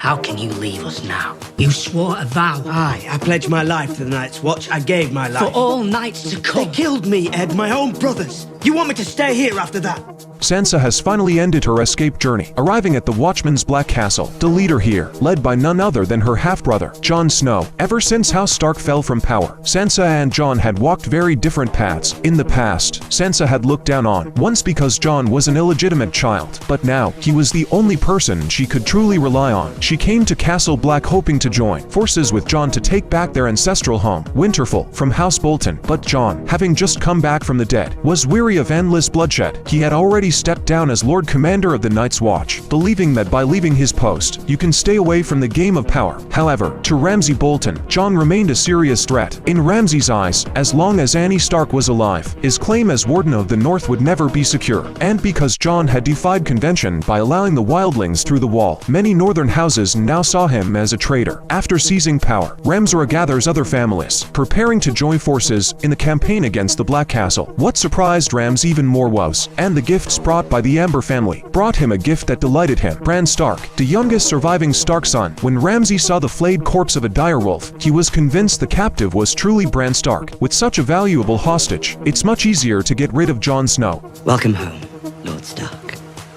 How can you leave us now? You swore a vow. Aye, I pledged my life to the Night's Watch. I gave my life. For all knights to come. They killed me, Ed, my own brothers. You want me to stay here after that? Sansa has finally ended her escape journey, arriving at the Watchman's Black Castle. The leader here, led by none other than her half-brother, Jon Snow. Ever since House Stark fell from power, Sansa and Jon had walked very different paths. In the past, Sansa had looked down on, once because Jon was an illegitimate child, but now, he was the only person she could truly rely on. She came to Castle Black hoping to join forces with Jon to take back their ancestral home, Winterfell, from House Bolton. But Jon, having just come back from the dead, was weary of endless bloodshed. He had already stepped down as Lord Commander of the Night's Watch, believing that by leaving his post, you can stay away from the game of power. However, to Ramsay Bolton, Jon remained a serious threat. In Ramsay's eyes, as long as Annie Stark was alive, his claim as Warden of the North would never be secure. And because Jon had defied convention by allowing the wildlings through the wall, many northern houses now saw him as a traitor. After seizing power, Ramsay gathers other families, preparing to join forces in the campaign against the Black Castle. What surprised Ramsay even more was, and the gifts brought by the Amber family brought him a gift that delighted him. Bran Stark, the youngest surviving Stark son. When Ramsay saw the flayed corpse of a direwolf, he was convinced the captive was truly Bran Stark. With such a valuable hostage, it's much easier to get rid of Jon Snow. Welcome home, Lord Stark.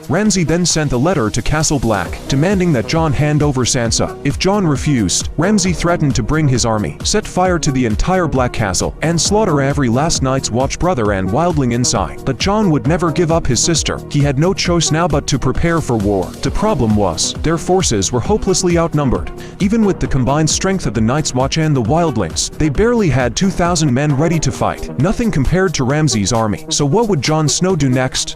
Ramsay then sent a letter to Castle Black, demanding that Jon hand over Sansa. If Jon refused, Ramsay threatened to bring his army, set fire to the entire Black Castle, and slaughter every last Night's Watch brother and wildling inside. But Jon would never give up his sister. He had no choice now but to prepare for war. The problem was, their forces were hopelessly outnumbered. Even with the combined strength of the Night's Watch and the wildlings, they barely had 2,000 men ready to fight. Nothing compared to Ramsay's army. So what would Jon Snow do next?